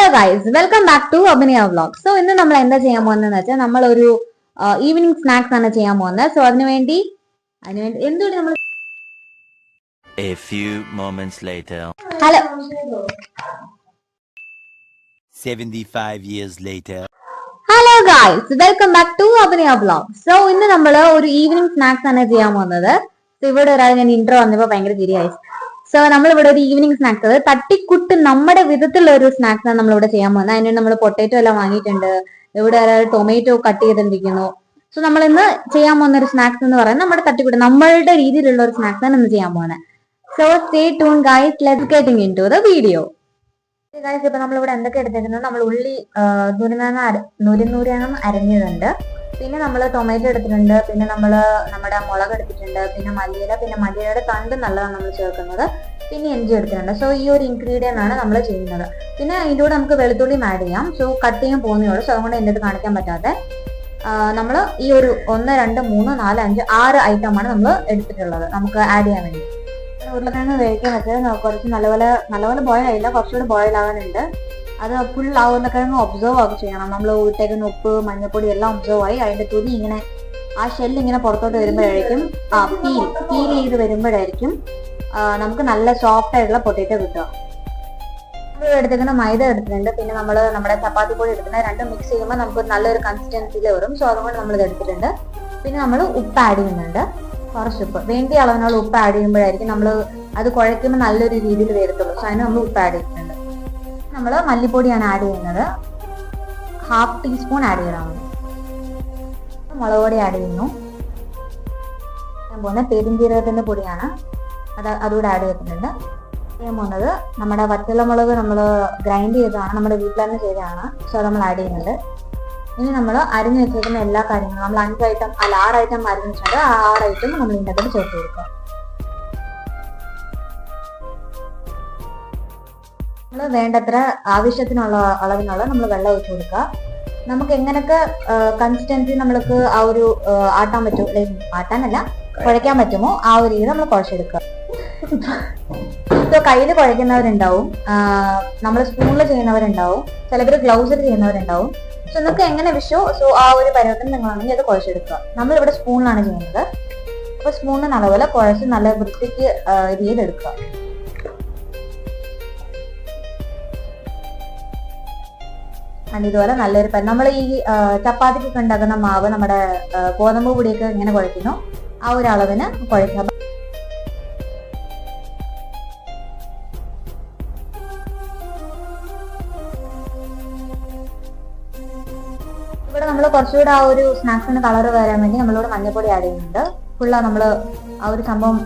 Hello guys, welcome back to Abhinaya vlog. So ഇന്ന് നമ്മൾ എന്താ ചെയ്യാൻ പോകുന്നതെന്ന് വെച്ചാൽ നമ്മൾ ഒരു ഈവനിങ് സ്നാക്സ് ആണ് ചെയ്യാൻ പോകുന്നത്. സോ അതിനുവേണ്ടി എന്തുകൊണ്ട് നമ്മൾ A few moments later. Hello 75 years later. Hello guys, welcome back to Abhinaya vlog. So ഇന്ന് നമ്മൾ ഒരു ഈവനിങ് സ്നാക്സ് ആണ് ചെയ്യാൻ പോകുന്നത്. സോ ഇവിടെ ഒരാൾ ഞാൻ ഇൻട്രോ വന്നപ്പോൾ ഭയങ്കര ചിരിയായി. സോ നമ്മളിവിടെ ഒരു ഈവനിങ് സ്നാക്സ്, അത് തട്ടിക്കുട്ട് നമ്മുടെ വിധത്തിലുള്ള ഒരു സ്നാക്സ് ആണ് നമ്മളിവിടെ ചെയ്യാൻ പോകുന്നത്. അതിന് നമ്മൾ പൊട്ടാറ്റോ എല്ലാം വാങ്ങിയിട്ടുണ്ട്. ഇവിടെ ഒരാൾ ടൊമാറ്റോ കട്ട് ചെയ്തിരിക്കുന്നു. സോ നമ്മൾ ഇന്ന് ചെയ്യാൻ പോകുന്ന ഒരു സ്നാക്സ് എന്ന് പറയുന്നത് നമ്മുടെ തട്ടിക്കുട്ട് നമ്മളുടെ രീതിയിലുള്ള ഒരു സ്നാക്സ് ആണ് ഇന്ന് ചെയ്യാൻ പോകുന്നത്. So stay tune guys, let's getting into the video. Guys, ഇപ്പൊ നമ്മളിവിടെ എന്തൊക്കെ എടുത്തിരിക്കുന്നത്, നമ്മൾ ഉള്ളി നുരിനൂരണം അരിഞ്ഞതുണ്ട്, പിന്നെ നമ്മൾ ടൊമാറ്റോ എടുത്തിട്ടുണ്ട്, പിന്നെ നമ്മൾ നമ്മുടെ മുളക് എടുത്തിട്ടുണ്ട്, പിന്നെ മല്ലിയില, പിന്നെ മല്ലിയിലയുടെ തണ്ട് നല്ലതാണ് നമ്മൾ ചേർക്കുന്നത്, പിന്നെ ഇഞ്ചി എടുത്തിട്ടുണ്ട്. സോ ഈ ഒരു ഇൻഗ്രീഡിയൻ്റ് ആണ് നമ്മൾ ചെയ്യുന്നത്. പിന്നെ ഇതിൻ്റെ കൂടെ നമുക്ക് വെളുത്തുള്ളിയും ആഡ് ചെയ്യാം. സോ കട്ട് ചെയ്യാൻ പോകുന്നേ ഉള്ളൂ. സോ അതുകൊണ്ട് എൻ്റെ അടുത്ത് കാണിക്കാൻ പറ്റാതെ നമ്മൾ ഈ ഒരു 1 2 3 4 5 6 ഐറ്റമാണ് നമ്മൾ എടുത്തിട്ടുള്ളത് നമുക്ക് ആഡ് ചെയ്യാൻ വേണ്ടി. ഉരുളക്കിഴങ്ങ് വേവിക്കാൻ വെച്ചത് കുറച്ച് നല്ലപോലെ ബോയിൽ ആയില്ല, കുറച്ചുകൂടി ബോയിൽ ആവാനുണ്ട്. അത് ഫുൾ ആ ഉരുളക്കിഴങ്ങ് ഒബ്സർവ് ഒക്കെ ചെയ്യണം. നമ്മൾ ഇട്ടേക്കുന്ന ഉപ്പ് മഞ്ഞപ്പൊടി എല്ലാം ഒബ്സർവ് ആയി അതിന്റെ തുണി ഇങ്ങനെ ആ ഷെല്ല് ഇങ്ങനെ പുറത്തോട്ട് വരുമ്പോഴായിരിക്കും പീൽ ചെയ്ത് വരുമ്പോഴായിരിക്കും നമുക്ക് നല്ല സോഫ്റ്റ് ആയിട്ടുള്ള പൊട്ടേറ്റോ കിട്ടുക. നമ്മൾ എടുത്തേക്കുന്ന മൈദ എടുത്തിട്ടുണ്ട്, പിന്നെ നമ്മൾ നമ്മുടെ ചപ്പാത്തി പൊടി എടുത്തിട്ടുണ്ട്. രണ്ടും മിക്സ് ചെയ്യുമ്പോൾ നമുക്ക് നല്ലൊരു കൺസിസ്റ്റൻസിയിൽ വരും. സോ അതുകൊണ്ട് നമ്മൾ ഇത് എടുത്തിട്ടുണ്ട്. പിന്നെ നമ്മൾ ഉപ്പ് ആഡ് ചെയ്യുന്നുണ്ട്, കുറച്ച് ഉപ്പ് വേണ്ടിയ അളവിനുള്ള ഉപ്പ് ആഡ് ചെയ്യുമ്പോഴായിരിക്കും നമ്മൾ അത് കുഴയ്ക്കുമ്പോൾ നല്ലൊരു രീതിയിൽ വരത്തുള്ളൂ. സോ അതിന് നമ്മൾ ഉപ്പ് ആഡ് ചെയ്തിട്ടുണ്ട്. നമ്മൾ മല്ലിപ്പൊടിയാണ് ആഡ് ചെയ്യുന്നത്, 1/2 ടീസ്പൂൺ ആഡ് ചെയ്യണം. മുളക് പൊടി ആഡ് ചെയ്യുന്നു. ഞാൻ പോകുന്നത് പെരുംജീരകത്തിന്റെ പൊടിയാണ്, അതുകൂടെ ആഡ് ചെയ്തിട്ടുണ്ട്. ചെയ്യാൻ പോകുന്നത് നമ്മുടെ വറ്റൽമുളക് നമ്മൾ ഗ്രൈൻഡ് ചെയ്തതാണ്, നമ്മുടെ വീട്ടിൽ തന്നെ ചെയ്തതാണ്. സോ അത് നമ്മൾ ആഡ് ചെയ്യുന്നുണ്ട്. ഇനി നമ്മൾ അരിഞ്ഞു വെച്ചിരിക്കുന്ന എല്ലാ കാര്യങ്ങളും നമ്മൾ 6 ഐറ്റം അരിഞ്ഞു വെച്ചിട്ടുണ്ട്. ആ 6 ഐറ്റം നമ്മൾ ഇതിൻ്റെ അകത്ത് ചേർത്ത് കൊടുക്കുക. നമ്മൾ വേണ്ടത്ര ആവശ്യത്തിനുള്ള അളവിനുള്ള നമ്മൾ വെള്ളം ഒഴിച്ചു കൊടുക്കുക. നമുക്ക് എങ്ങനെയൊക്കെ കൺസിസ്റ്റൻസി നമ്മൾക്ക് ആ ഒരു ആട്ടാൻ പറ്റും, ആട്ടാനല്ല കുഴയ്ക്കാൻ പറ്റുമോ ആ ഒരു രീതി നമ്മൾ കുഴച്ചെടുക്കുക. കയ്യിൽ കുഴയ്ക്കുന്നവരുണ്ടാവും, നമ്മൾ സ്പൂണിൽ ചെയ്യുന്നവരുണ്ടാവും, ചിലവർ ഗ്ലൗസിൽ ചെയ്യുന്നവരുണ്ടാവും. സോ നിങ്ങൾക്ക് എങ്ങനെ വിഷോ സോ ആ ഒരു പരുവത്തിന് നിങ്ങളാണെങ്കിൽ അത് കുഴച്ചെടുക്കുക. നമ്മളിവിടെ സ്പൂണിലാണ് ചെയ്യുന്നത്. അപ്പൊ സ്പൂണിന് നല്ലപോലെ കുഴച്ച് നല്ല വൃത്തിക്ക് ചെയ്തെടുക്കുക. ഇതുപോലെ നല്ലൊരു നമ്മൾ ഈ ചപ്പാത്തിക്കൊക്കെ ഉണ്ടാക്കുന്ന മാവ് നമ്മുടെ ഗോതമ്പ് പൊടിയൊക്കെ ഇങ്ങനെ കുഴയ്ക്കുന്നു ആ ഒരു അളവിന് കുഴക്കുക. ഇവിടെ നമ്മൾ കുറച്ചുകൂടെ ആ ഒരു സ്നാക്സിന് കളർ വരാൻ വേണ്ടി നമ്മളിവിടെ മഞ്ഞൾപ്പൊടി ആഡ് ചെയ്യുന്നുണ്ട്. ഫുള്ള നമ്മൾ ആ ഒരു സംഭവം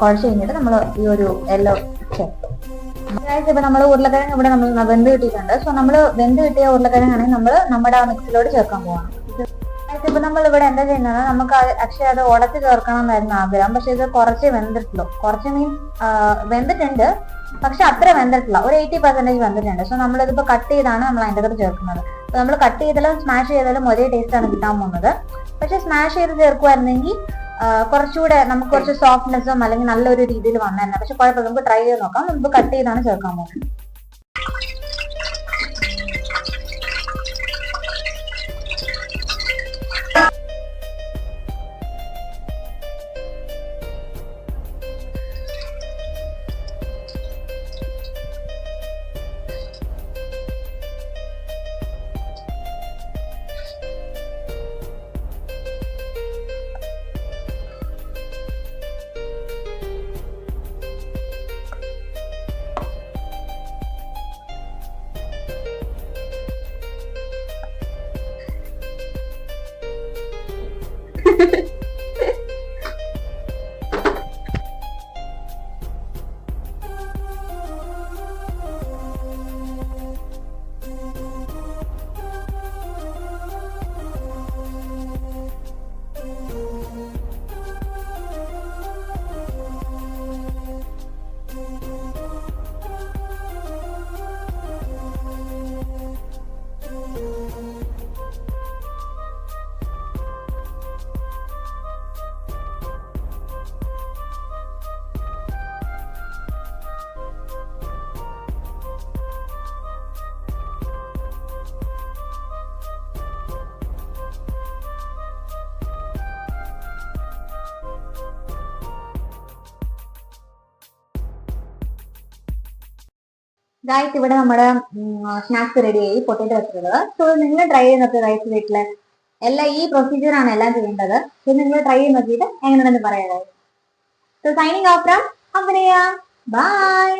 കുഴച്ച് കഴിഞ്ഞിട്ട് നമ്മൾ ഈ ഒരു യെല്ലോ ഇപ്പൊ നമ്മൾ ഉരുളക്കിഴങ്ങ് ഇവിടെ നമ്മൾ വെന്ത് കിട്ടിയിട്ടുണ്ട്. സോ നമ്മൾ വെന്ത് കിട്ടിയ ഉരുളക്കിഴങ്ങാണെങ്കിൽ നമ്മൾ നമ്മുടെ ആ മിക്സിലോട്ട് ചേർക്കാൻ പോവാണ്. ഇപ്പൊ നമ്മൾ ഇവിടെ എന്താ ചെയ്യുന്നത്, നമുക്ക് ആക്ച്വലി അത് ഉടച്ച് ചേർക്കണം എന്നായിരുന്നു ആഗ്രഹം. പക്ഷെ ഇത് കുറച്ച് വെന്തിട്ടുള്ളൂ. കുറച്ച് മീൻസ് വെന്തിട്ടുണ്ട്, പക്ഷെ അത്ര വെന്തിട്ടില്ല, ഒരു 80% വെന്തിട്ടുണ്ട്. സോ നമ്മളിതിപ്പോ കട്ട് ചെയ്താണ് നമ്മൾ അതിൻ്റെ അകത്ത് ചേർക്കുന്നത്. അപ്പൊ നമ്മൾ കട്ട് ചെയ്താലും സ്മാഷ് ചെയ്താലും ഒരേ ടേസ്റ്റ് ആണ് കിട്ടാൻ പോകുന്നത്. പക്ഷെ സ്മാഷ് ചെയ്ത് ചേർക്കുമായിരുന്നെങ്കിൽ കുറച്ചുകൂടെ നമുക്ക് കുറച്ച് സോഫ്റ്റ്നെസ്സും അല്ലെങ്കിൽ നല്ലൊരു രീതിയിൽ വന്നതന്നെ. പക്ഷെ കുഴപ്പമില്ല, നമുക്ക് ട്രൈ ചെയ്ത് നോക്കാം. നമുക്ക് കട്ട് ചെയ്താണ് ചേർക്കാൻ പോകുന്നത്. ഗായ്സ് ഇവിടെ നമ്മുടെ സ്നാക്സ് റെഡി ആയി, പൊട്ടേറ്റോ വെച്ചിട്ടുള്ളത്. സോ നിങ്ങൾ ട്രൈ ചെയ്ത് നോക്കുക ഗായ്സ് വീട്ടില്. ഈ പ്രൊസീജിയർ ആണ് എല്ലാം ചെയ്യേണ്ടത്. സോ നിങ്ങൾ ട്രൈ ചെയ്ത് നോക്കിയിട്ട് എങ്ങനെയാണെന്ന് പറയാം. സോ സൈനിങ് ഓഫ് ഫ്രം അഭിനയ. ബൈ.